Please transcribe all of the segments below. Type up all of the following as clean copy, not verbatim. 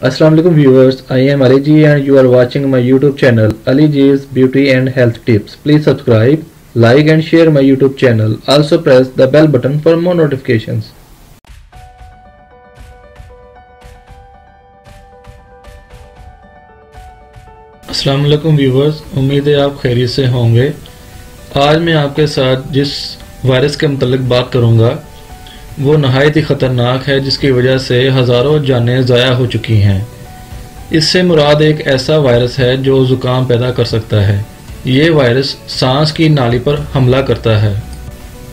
Assalamu alaikum viewers, I am Ali Ji and you are watching my YouTube channel Ali Ji's Beauty and Health Tips. Please subscribe, like and share my YouTube channel. Also press the bell button for more notifications. अस्सलाम वालेकुम viewers, उम्मीद है आप खैरियत से होंगे। आज मैं आपके साथ जिस वायरस के मुतालिक बात करूंगा वो नहायत ही ख़तरनाक है, जिसकी वजह से हज़ारों जानें ज़ाया हो चुकी हैं। इससे मुराद एक ऐसा वायरस है जो ज़ुकाम पैदा कर सकता है। ये वायरस सांस की नाली पर हमला करता है।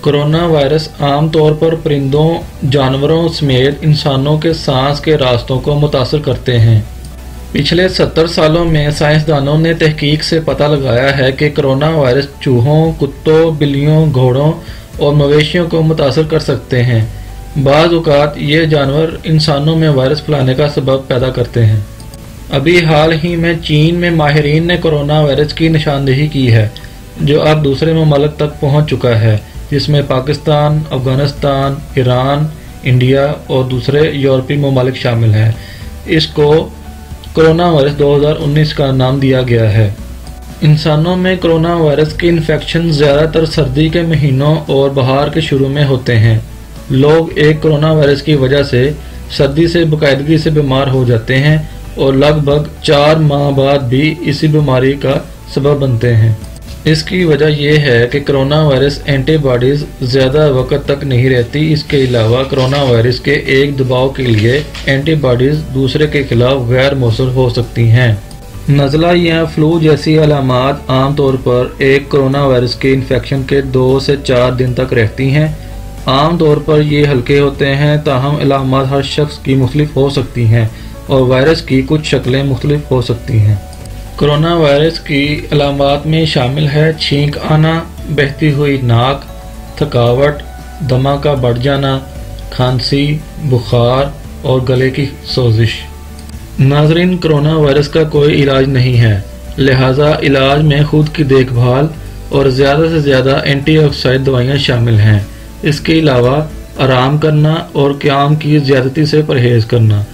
कोरोना वायरस आम तौर पर परिंदों, जानवरों समेत इंसानों के सांस के रास्तों को मुतासर करते हैं। पिछले 70 सालों में साइंसदानों ने तहकीक से पता लगाया है कि कोरोना वायरस चूहों, कुत्तों, बिल्लियों, घोड़ों और मवेशियों को मुतासर कर सकते हैं। बाज़ औक़ात ये जानवर इंसानों में वायरस फैलाने का सबब पैदा करते हैं। अभी हाल ही में चीन में माहिरीन ने कोरोना वायरस की निशानदेही की है, जो अब दूसरे ममालिक तक पहुँच चुका है, जिसमें पाकिस्तान, अफ़गानिस्तान, ईरान, इंडिया और दूसरे यूरोपीय ममालिक शामिल हैं। इसको कोरोना वायरस 2019 का नाम दिया गया है। इंसानों में कोरोना वायरस के इन्फेक्शन ज़्यादातर सर्दी के महीनों और बहार के शुरू में होते हैं। लोग एक कोरोना वायरस की वजह से सर्दी से बाकायदगी से बीमार हो जाते हैं और लगभग 4 माह बाद भी इसी बीमारी का सबब बनते हैं। इसकी वजह यह है कि कोरोना वायरस एंटीबॉडीज़ ज़्यादा वक्त तक नहीं रहती। इसके अलावा कोरोना वायरस के एक दबाव के लिए एंटीबॉडीज़ दूसरे के खिलाफ गैर मौसर हो सकती हैं। नज़ला या फ्लू जैसी अलामात आम तौर पर एक कोरोना वायरस के इन्फेक्शन के 2 से 4 दिन तक रहती हैं। आम तौर पर ये हल्के होते हैं, ताहम अलामात हर शख्स की मुख्तलिफ हो सकती हैं और वायरस की कुछ शक्लें मुख्तलिफ हो सकती हैं। कोरोना वायरस की अलामात में शामिल है छींक आना, बहती हुई नाक, थकावट, दमा का बढ़ जाना, खांसी, बुखार और गले की सोजिश। नाज़रीन, कोरोना वायरस का कोई इलाज नहीं है, लिहाजा इलाज में खुद की देखभाल और ज़्यादा से ज़्यादा एंटीऑक्सीडेंट दवाइयाँ शामिल हैं। इसके अलावा आराम करना और क़याम की ज़्यादती से परहेज़ करना,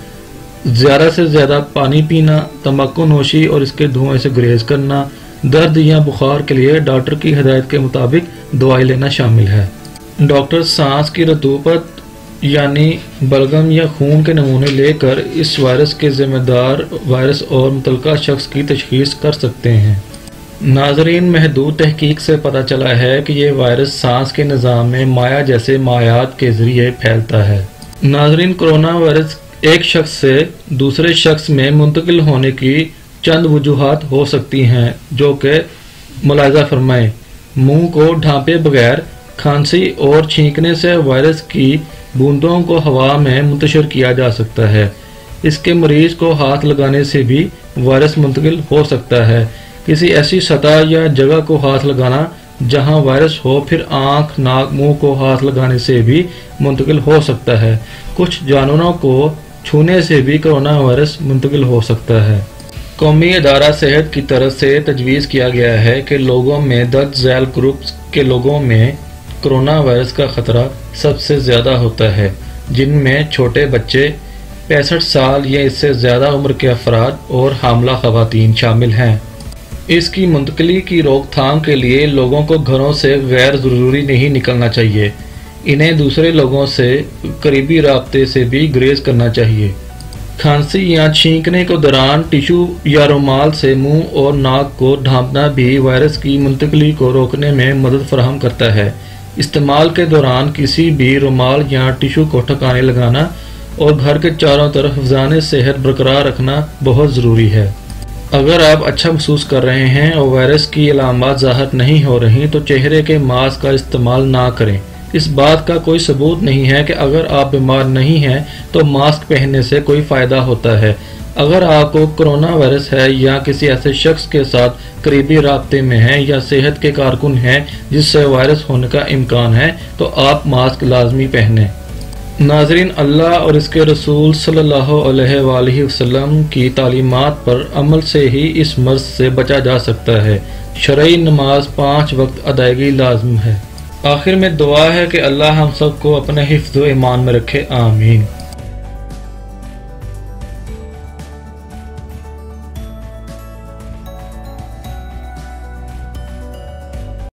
ज़्यादा से ज़्यादा पानी पीना, तंबाकू नोशी और इसके धुएं से गुरेज करना, दर्द या बुखार के लिए डॉक्टर की हिदायत के मुताबिक दवाई लेना शामिल है। डॉक्टर सांस की रतूबत यानी बलगम या खून के नमूने लेकर इस वायरस के ज़िम्मेदार वायरस और मुतल्लिका शख्स की तशख़ीस कर सकते हैं। नाज़रीन, महदूद तहकीक से पता चला है कि ये वायरस सांस के निज़ाम में माया जैसे मायात के ज़रिए फैलता है। नाज़रीन, कोरोना वायरस एक शख्स से दूसरे शख्स में मुंतकिल होने की चंद वजूहात हो सकती हैं, जो कि मुलाहिज़ा फरमाएं। मुंह को ढांपे बगैर खांसी और छींकने से वायरस की बूंदों को हवा में मुंतशिर किया जा सकता है। इसके मरीज को हाथ लगाने से भी वायरस मुंतकिल हो सकता है। किसी ऐसी सतह या जगह को हाथ लगाना जहां वायरस हो, फिर आंख, नाक, मुंह को हाथ लगाने से भी मुंतकिल हो सकता है। कुछ जानवरों को छूने से भी कोरोना वायरस मुंतकिल हो सकता है। कौमी अदारा सेहत की तरफ से तजवीज़ किया गया है कि लोगों में दर्ज झैल ग्रुप्स के लोगों में कोरोना वायरस का ख़तरा सबसे ज़्यादा होता है, जिनमें छोटे बच्चे, 65 साल या इससे ज़्यादा उम्र के अफराद और हामला ख़वातीन शामिल हैं। इसकी मुंतकिली की रोकथाम के लिए लोगों को घरों से गैर ज़रूरी नहीं निकलना चाहिए। इन्हें दूसरे लोगों से करीबी राब्ते से भी गुरेज करना चाहिए। खांसी या छींकने के दौरान टिशू या रुमाल से मुंह और नाक को ढांपना भी वायरस की मुंतकिली को रोकने में मदद फराहम करता है। इस्तेमाल के दौरान किसी भी रुमाल या टिशू को ठिकाने लगाना और घर के चारों तरफ हिफ़्ज़ान सेहत बरकरार रखना बहुत ज़रूरी है। अगर आप अच्छा महसूस कर रहे हैं और वायरस की अलामात ज़ाहिर नहीं हो रही तो चेहरे के मास्क का इस्तेमाल ना करें। इस बात का कोई सबूत नहीं है कि अगर आप बीमार नहीं हैं तो मास्क पहनने से कोई फ़ायदा होता है। अगर आपको कोरोना वायरस है या किसी ऐसे शख्स के साथ करीबी राब्ते में हैं या सेहत के कारकुन हैं जिससे वायरस होने का इम्कान है, तो आप मास्क लाजमी पहनें। नाज़रीन, अल्लाह और इसके रसूल सल्लल्लाहु अलैहि वसल्लम की तालीमात पर अमल से ही इस मर्ज से बचा जा सकता है। शरई नमाज 5 वक्त अदायगी लाजम है। आखिर में दुआ है कि अल्लाह हम सबको अपने हिफ्ज़ व ईमान में रखे। आमीन।